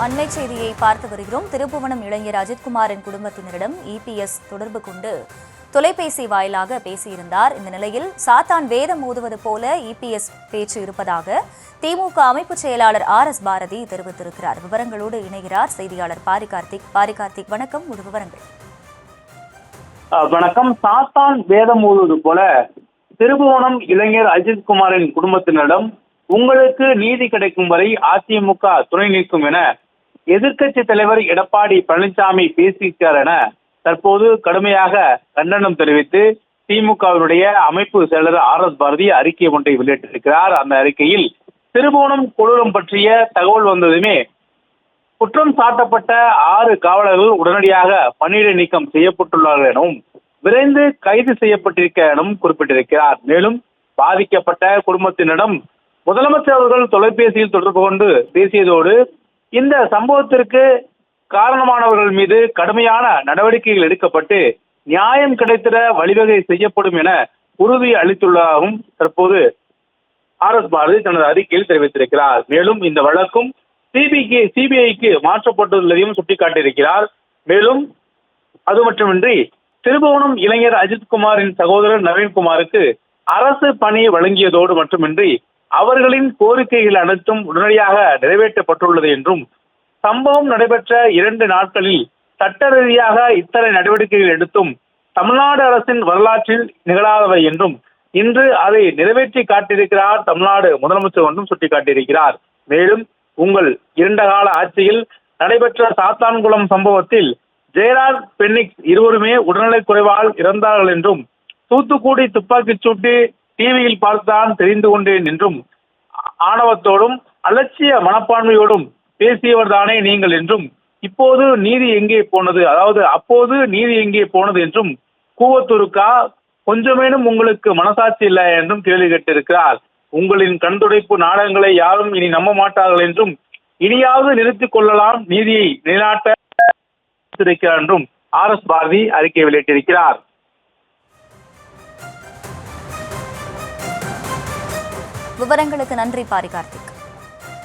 அண்மை செய்தியை பார்த்து வருகிறோம். திருப்புவனம் இளைஞர் அஜித்குமாரின் குடும்பத்தினரிடம் இபிஎஸ் தொடர்பு கொண்டு தொலைபேசி வாயிலாக பேசியிருந்தார். இந்த நிலையில் சாத்தான் வேதம் ஓதுவது போல இபிஎஸ் பேச்சு இருப்பதாக திமுக அமைப்பு செயலாளர் RS பாரதி தெரிவித்திருக்கிறார். விவரங்களோடு இணைகிறார் செய்தியாளர் பாரிகார்த்திக். வணக்கம், ஒரு விவரங்கள். வணக்கம். சாத்தான் வேதம் ஓதுவது போல திருப்புவனம் இளைஞர் அஜித்குமாரின் குடும்பத்தினரிடம் உங்களுக்கு நீதி கிடைக்கும் வரை அதிமுக துணை நிற்கும் என எதிர்க்கட்சி தலைவர் எடப்பாடி பழனிசாமி பேசியிருக்கிறார் என தற்போது கடுமையாக கண்டனம் தெரிவித்து திமுகவினுடைய அமைப்பு செயலர் RS பாரதி அறிக்கை ஒன்றை வெளியிட்டிருக்கிறார். அந்த அறிக்கையில் திருப்புவனம் கொடூரம் பற்றிய தகவல் வந்ததுமே குற்றம் சாட்டப்பட்ட 6 காவலர்கள் உடனடியாக பணியிடை நீக்கம் செய்யப்பட்டுள்ளார்கள் எனவும் விரைந்து கைது செய்யப்பட்டிருக்க எனவும் குறிப்பிட்டிருக்கிறார். மேலும் பாதிக்கப்பட்ட குடும்பத்தினரிடம் முதலமைச்சர் அவர்கள் தொலைபேசியில் தொடர்பு கொண்டு பேசியதோடு இந்த சம்பவத்திற்கு காரணமானவர்கள் மீது கடுமையான நடவடிக்கைகள் எடுக்கப்பட்டு நியாயம் கிடைத்திட வழிவகை செய்யப்படும் என உறுதி அளித்துள்ளதாகவும் தற்போது RS பாரதி தனது அறிக்கையில் தெரிவித்திருக்கிறார். மேலும் இந்த வழக்கும் சிபிஐக்கு மாற்றப்பட்டுள்ளதையும் சுட்டிக்காட்டியிருக்கிறார். மேலும் அது மட்டுமின்றி திருப்புவனம் இளைஞர் அஜித்குமாரின் சகோதரர் நவீன்குமாருக்கு அரசு பணி வழங்கியதோடு மட்டுமின்றி அவர்களின் கோரிக்கைகள் அனைத்தும் உடனடியாக நிறைவேற்றப்பட்டுள்ளது என்றும் சம்பவம் நடைபெற்ற 2 நாட்களில் சட்ட ரீதியாக இத்தனை நடவடிக்கைகள் எடுத்தும் தமிழ்நாடு அரசின் வரலாற்றில் நிகழாதவை என்றும் இன்று அதை நிறைவேற்றி காட்டியிருக்கிறார் தமிழ்நாடு முதலமைச்சர் என்றும் சுட்டிக்காட்டியிருக்கிறார். மேலும் உங்கள் 2 கால ஆட்சியில் நடைபெற்ற சாத்தான்குளம் சம்பவத்தில் ஜெயராஜ் பென்னிக்ஸ் இருவருமே உடல்நலக் குறைவால் இறந்தார்கள் என்றும் தூத்துக்குடி துப்பாக்கிச் சூட்டு டிவியில் பார்த்துதான் தெரிந்து கொண்டேன் என்றும் ஆணவத்தோடும் அலட்சிய மனப்பான்மையோடும் பேசியவர் தானே நீங்கள் என்றும் இப்போது நீதி எங்கே போனது, அதாவது அப்போது நீதி எங்கே போனது என்றும் கூவத்துருக்கா, கொஞ்சமேனும் உங்களுக்கு மனசாட்சி இல்லை என்றும் கேள்வி கேட்டிருக்கிறார். உங்களின் கண்துடைப்பு நாடகங்களை யாரும் இனி நம்ப மாட்டார்கள் என்றும் இனியாவது நிறுத்திக் கொள்ளலாம், நீதியை நிலைநாட்ட என்றும் RS பாரதி அறிக்கை வெளியிட்டிருக்கிறார். விவரங்களுக்கு நன்றி பாரிகார்த்திக்.